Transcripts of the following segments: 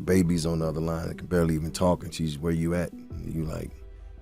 baby's on the other line that can barely even talk, and she's, where you at? And you like,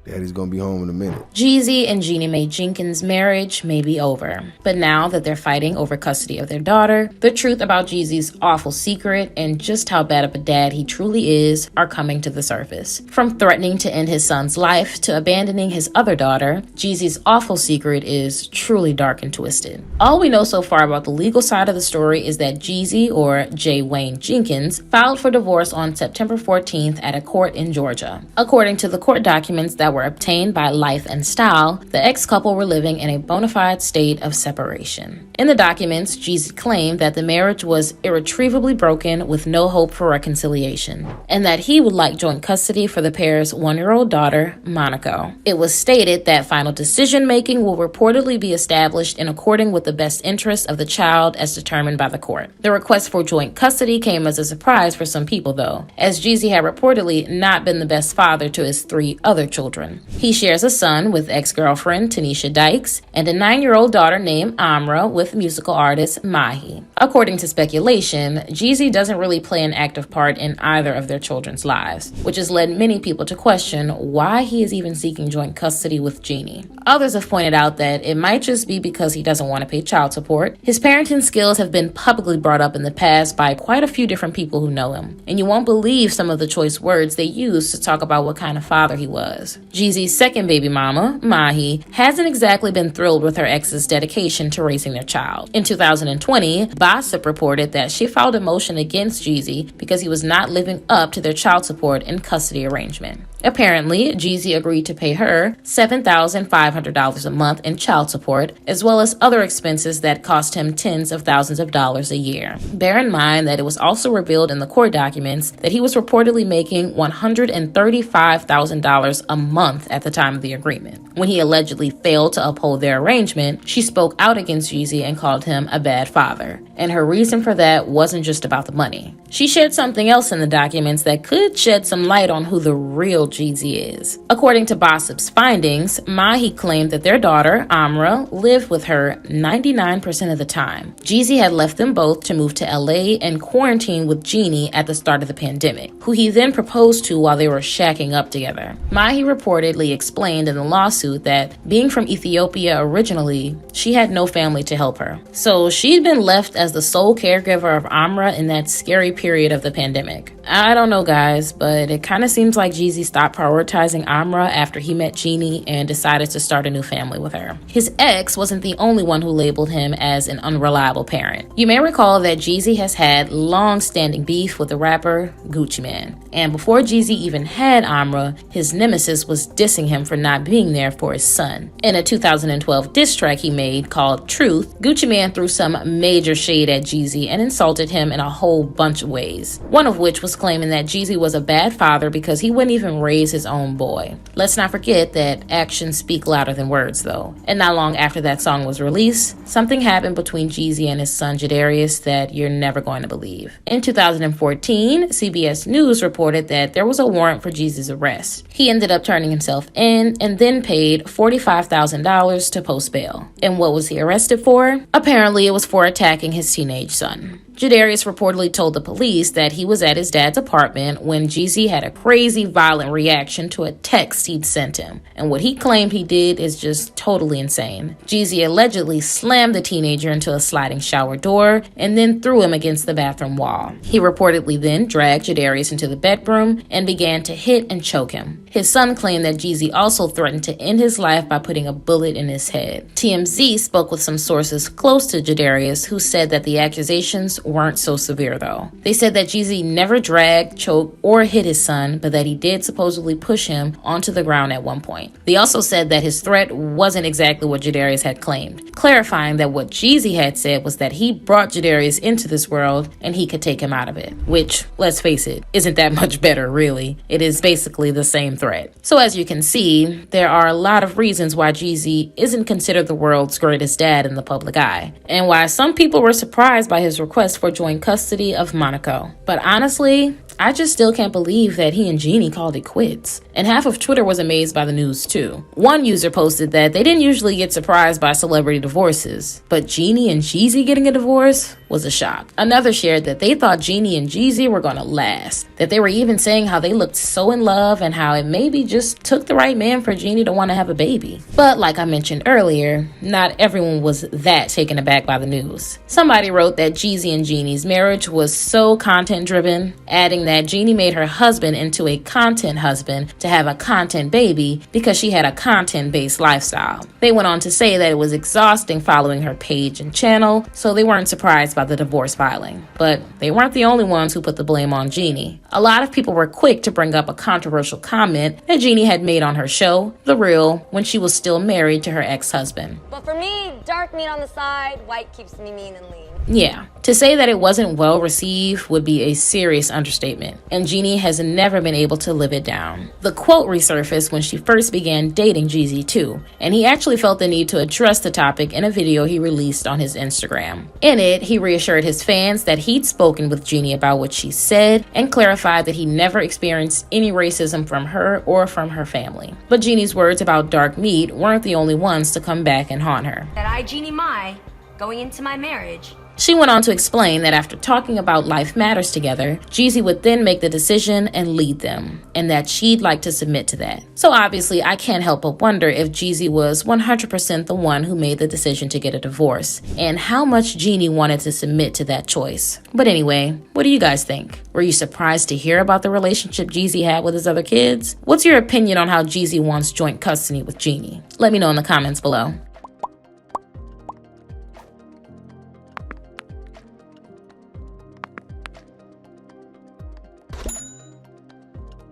Daddy's gonna be home in a minute. Jeezy and Jeannie Mai Jenkins' marriage may be over, but now that they're fighting over custody of their daughter, the truth about Jeezy's awful secret and just how bad of a dad he truly is are coming to the surface. From threatening to end his son's life to abandoning his other daughter, Jeezy's awful secret is truly dark and twisted. All we know so far about the legal side of the story is that Jeezy, or J. Wayne Jenkins, filed for divorce on September 14th at a court in Georgia. According to the court documents that were obtained by Life and Style, the ex-couple were living in a bona fide state of separation. In the documents, Jeezy claimed that the marriage was irretrievably broken with no hope for reconciliation, and that he would like joint custody for the pair's 1-year-old daughter, Monaco. It was stated that final decision-making will reportedly be established in according with the best interests of the child as determined by the court. The request for joint custody came as a surprise for some people, though, as Jeezy had reportedly not been the best father to his 3 other children. He shares a son with ex-girlfriend Tanisha Dykes and a 9-year-old daughter named Amra with musical artist Mahi. According to speculation, Jeezy doesn't really play an active part in either of their children's lives, which has led many people to question why he is even seeking joint custody with Jeannie. Others have pointed out that it might just be because he doesn't want to pay child support. His parenting skills have been publicly brought up in the past by quite a few different people who know him, and you won't believe some of the choice words they use to talk about what kind of father he was. Jeezy's second baby mama, Mahi, hasn't exactly been thrilled with her ex's dedication to raising their child. In 2020, Gossip reported that she filed a motion against Jeezy because he was not living up to their child support and custody arrangement. Apparently, Jeezy agreed to pay her $7,500 a month in child support, as well as other expenses that cost him tens of thousands of dollars a year. Bear in mind that it was also revealed in the court documents that he was reportedly making $135,000 a month at the time of the agreement. When he allegedly failed to uphold their arrangement, she spoke out against Jeezy and called him a bad father. And her reason for that wasn't just about the money. She shared something else in the documents that could shed some light on who the real Jeezy is. According to Gossip's findings, Mahi claimed that their daughter, Amra, lived with her 99% of the time. Jeezy had left them both to move to LA and quarantine with Jeannie at the start of the pandemic, who he then proposed to while they were shacking up together. Mahi reportedly explained in the lawsuit that, being from Ethiopia originally, she had no family to help her. So she'd been left as the sole caregiver of Amra in that scary period of the pandemic. I don't know, guys, but it kind of seems like Jeezy stopped prioritizing Amra after he met Jeannie and decided to start a new family with her. His ex wasn't the only one who labeled him as an unreliable parent. You may recall that Jeezy has had long-standing beef with the rapper Gucci Mane. And before Jeezy even had Amra, his nemesis was dissing him for not being there for his son. In a 2012 diss track he made called Truth, Gucci Mane threw some major shade at Jeezy and insulted him in a whole bunch of ways, one of which was claiming that Jeezy was a bad father because he wouldn't even raise his own boy. Let's not forget that actions speak louder than words, though. And not long after that song was released, something happened between Jeezy and his son Jadarius that you're never going to believe. In 2014, CBS News reported that there was a warrant for Jeezy's arrest. He ended up turning himself in and then paid $45,000 to post bail. And what was he arrested for? Apparently, it was for attacking his teenage son. Jadarius reportedly told the police that he was at his dad's apartment when Jeezy had a crazy violent reaction to a text he'd sent him. And what he claimed he did is just totally insane. Jeezy allegedly slammed the teenager into a sliding shower door and then threw him against the bathroom wall. He reportedly then dragged Jadarius into the bedroom and began to hit and choke him. His son claimed that Jeezy also threatened to end his life by putting a bullet in his head. TMZ spoke with some sources close to Jadarius who said that the accusations weren't so severe, though. They said that Jeezy never dragged, choked, or hit his son, but that he did supposedly push him onto the ground at one point. They also said that his threat wasn't exactly what Jadarius had claimed, clarifying that what Jeezy had said was that he brought Jadarius into this world and he could take him out of it, which, let's face it, isn't that much better, really. It is basically the same threat. So as you can see, there are a lot of reasons why Jeezy isn't considered the world's greatest dad in the public eye, and why some people were surprised by his request for joint custody of Monaco. But honestly, I just still can't believe that he and Jeannie called it quits. and half of Twitter was amazed by the news too. One user posted that they didn't usually get surprised by celebrity divorces, but Jeannie and Jeezy getting a divorce was a shock. Another shared that they thought Jeannie and Jeezy were gonna last, that they were even saying how they looked so in love and how it maybe just took the right man for Jeannie to want to have a baby. But like I mentioned earlier, not everyone was that taken aback by the news. Somebody wrote that Jeezy and Jeannie's marriage was so content driven, adding that Jeannie made her husband into a content husband to have a content baby because she had a content based lifestyle. They went on to say that it was exhausting following her page and channel, so they weren't surprised by the divorce filing. But they weren't the only ones who put the blame on Jeannie. A lot of people were quick to bring up a controversial comment that Jeannie had made on her show, The Real, when she was still married to her ex-husband. But for me, dark meat on the side, white keeps me mean and lean. Yeah, to say that it wasn't well received would be a serious understatement, and Jeannie has never been able to live it down. The quote resurfaced when she first began dating Jeezy too, and he actually felt the need to address the topic in a video he released on his Instagram. In it, he reassured his fans that he'd spoken with Jeannie about what she said and clarified that he never experienced any racism from her or from her family. But Jeannie's words about dark meat weren't the only ones to come back and haunt her. That I, Jeannie Mai, going into my marriage, she went on to explain that after talking about life matters together, Jeezy would then make the decision and lead them, and that she'd like to submit to that. So obviously, I can't help but wonder if Jeezy was 100% the one who made the decision to get a divorce, and how much Jeannie wanted to submit to that choice. But anyway, what do you guys think? Were you surprised to hear about the relationship Jeezy had with his other kids? What's your opinion on how Jeezy wants joint custody with Jeannie? Let me know in the comments below.